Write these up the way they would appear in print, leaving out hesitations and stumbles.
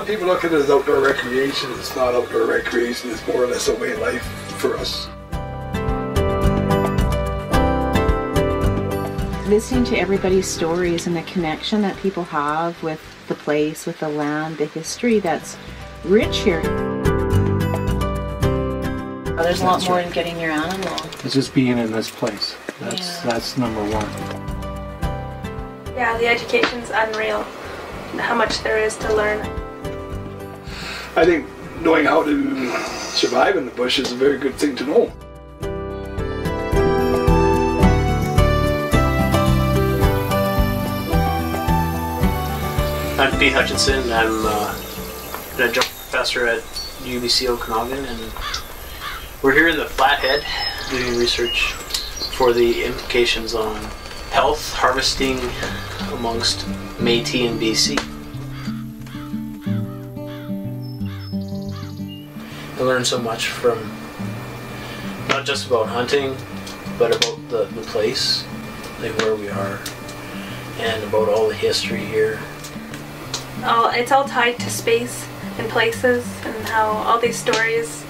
lot of people look at it as outdoor recreation. It's not outdoor recreation. It's more or less a way of life for us. Listening to everybody's stories and the connection that people have with the place, with the land, the history that's rich here. There's a lot more in getting your animal. It's just being in this place. That's number one. Yeah, the education's unreal. How much there is to learn. I think knowing how to survive in the bush is a very good thing to know. I'm Pete Hutchinson. I'm an adjunct professor at UBC Okanagan, and we're here in the Flathead doing research for the implications on health, harvesting amongst Mètis in BC. I learned so much from not just about hunting, but about the place, like where we are, and about all the history here. It's all tied to space and places, and how all these stories,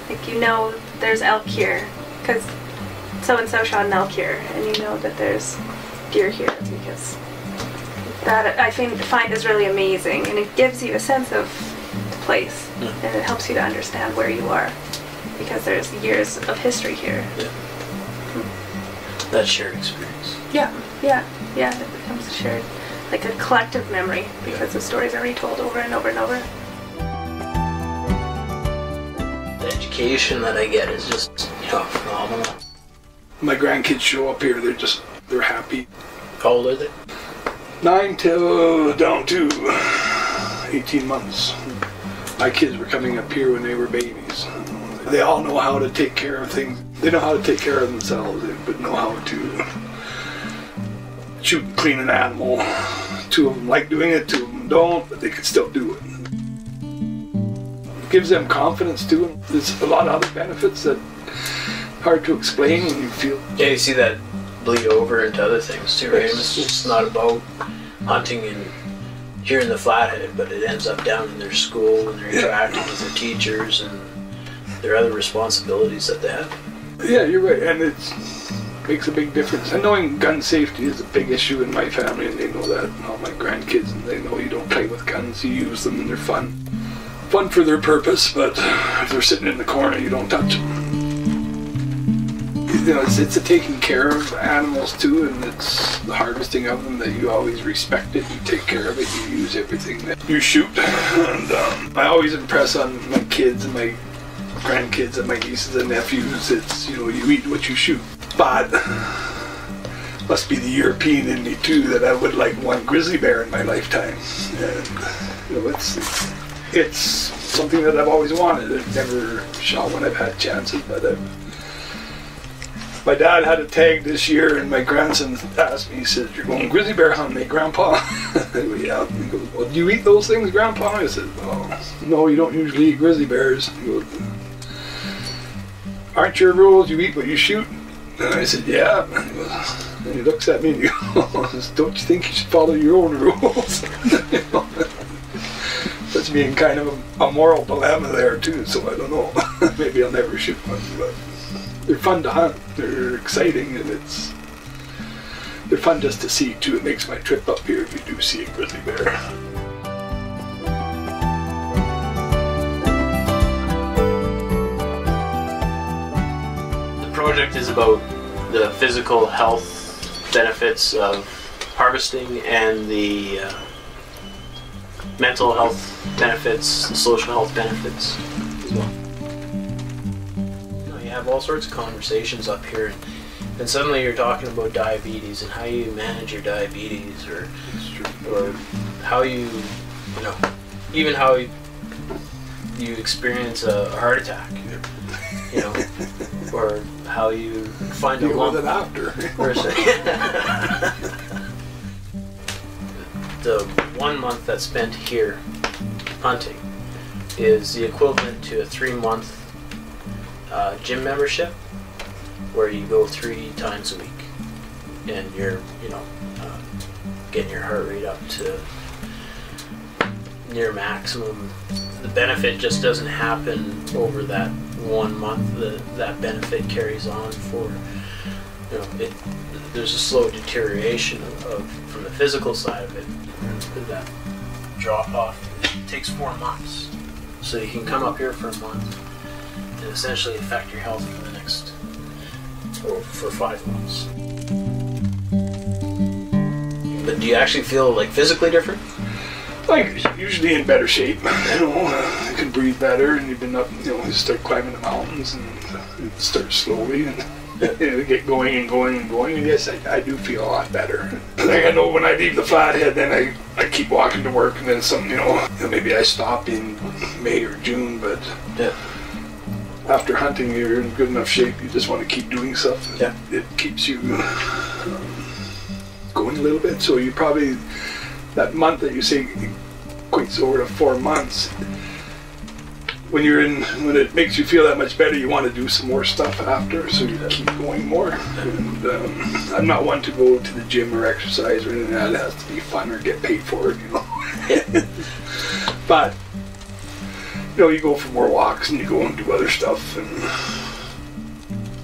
like, you know, there's elk here because so-and-so shot an elk here, and you know that there's deer here, because that I find is really amazing, and it gives you a sense of the place, and it helps you to understand where you are, because there's years of history here. Yeah. That shared experience. Yeah, it becomes shared, like a collective memory, because the stories are retold over and over and over. The education that I get is just, phenomenal. My grandkids show up here, they're happy. How old are they? 9 till down to 18 months. My kids were coming up here when they were babies. They all know how to take care of things. They know how to take care of themselves, but know how to shoot and clean an animal. 2 of them like doing it, 2 of them don't, but they can still do it. It gives them confidence too, and there's a lot of other benefits that hard to explain when you feel. Yeah, you see that bleed over into other things too, right? It's just not about hunting and here in the Flathead, but it ends up down in their school, and they're interacting with their teachers and their other responsibilities that they have. Yeah, you're right, and it makes a big difference. And knowing gun safety is a big issue in my family, and they know that, and all my grandkids, and they know you don't play with guns, you use them, and they're fun. Fun for their purpose, but if they're sitting in the corner, you don't touch them. It's a taking care of animals too, and it's the harvesting of them that you always respect it, you take care of it, you use everything that you shoot. And I always impress on my kids and my grandkids and my nieces and nephews, it's, you eat what you shoot. But must be the European in me too, that I would like one grizzly bear in my lifetime. And it's something that I've always wanted. I've never shot when I've had chances, but my dad had a tag this year, and my grandson asked me, he said, "You're going grizzly bear hunting, eh, Grandpa?" I go, "Yeah." He goes, "Well, do you eat those things, Grandpa?" I said, "Well, no, you don't usually eat grizzly bears." He goes, "Aren't your rules you eat what you shoot?" And I said, "Yeah." And he looks at me and he goes, "Don't you think you should follow your own rules?" That's being kind of a moral dilemma there too, so I don't know. Maybe I'll never shoot one, but they're fun to hunt. They're exciting, and they're fun just to see too. It makes my trip up here if you do see a grizzly bear. The project is about the physical health benefits of harvesting and the mental health benefits, the social health benefits as well. You have all sorts of conversations up here, and suddenly you're talking about diabetes and how you manage your diabetes, or how even how you experience a heart attack, or how you find a lump. With it after. The 1 month that's spent here hunting is the equivalent to a 3-month gym membership, where you go 3 times a week, and you're getting your heart rate up to near maximum. The benefit just doesn't happen over that 1 month. That benefit carries on for, you know, there's a slow deterioration from the physical side of it. That drop off, it takes 4 months. So you can come up here for a month and essentially affect your health for the next, for 5 months. But do you actually feel like physically different? Like usually in better shape, you know. You can breathe better, and you've been up, you know, you start climbing the mountains and start slowly and you know, get going and going and going. And yes, I do feel a lot better. Like I know when I leave the Flathead, then I keep walking to work, and then some, you know, maybe I stop in May or June, but after hunting, you're in good enough shape. You just want to keep doing stuff. Yeah. It keeps you going a little bit. So you probably, that month that you say equates over to 4 months, when it makes you feel that much better, you want to do some more stuff after, so you keep going more. And I'm not one to go to the gym or exercise or anything like that. It has to be fun or get paid for it, you know. But you know, you go for more walks and you go and do other stuff, and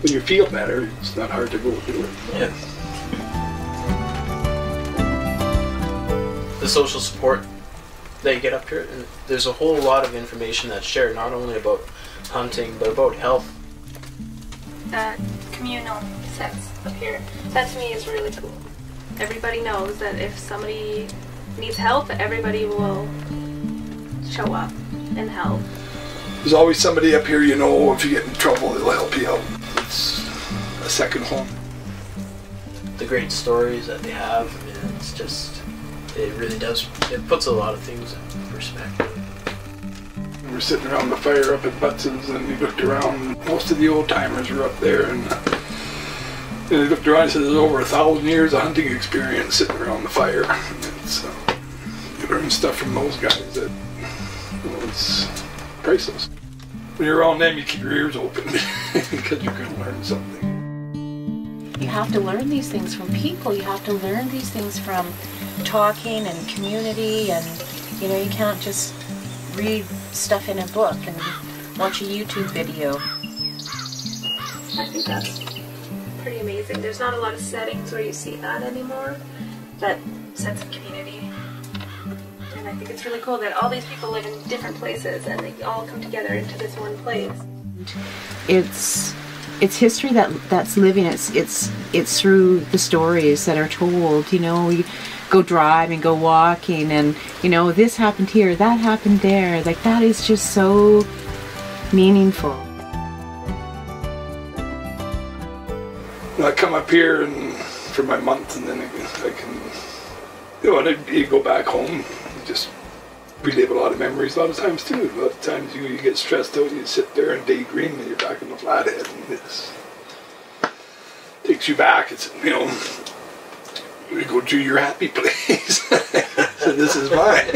when you feel better, it's not hard to go do it. Yeah. The social support that you get up here, and there's a whole lot of information that's shared, not only about hunting, but about health. That communal sense up here, that to me is really cool. Everybody knows that if somebody needs help, everybody will show up and help. There's always somebody up here, you know, if you get in trouble, they'll help you out. It's a second home. The great stories that they have, I mean, it's just, it really does, it puts a lot of things in perspective. We were sitting around the fire up at Mètis, and we looked around. Most of the old timers were up there, and they looked around and said there's over 1,000 years of hunting experience sitting around the fire. And it's, you learn stuff from those guys that, you know, it's priceless. When you're around them, you keep your ears open because you're going to learn something. You have to learn these things from people. You have to learn these things from talking and community, and you know, you can't just read stuff in a book and watch a YouTube video. I think that's pretty amazing. There's not a lot of settings where you see that anymore, that sense of community. And I think it's really cool that all these people live in different places and they all come together into this one place. It's history that's living. It's through the stories that are told. You know, you go drive and go walking, and you know, this happened here, that happened there. Like, that is just so meaningful. I come up here and for my month, and then I can, you know, and you go back home, you just relive a lot of memories. A lot of times too. A lot of times you get stressed out, you sit there and daydream, and you're back in the Flathead, and it takes you back. It's, you know, you go to your happy place. So this is mine.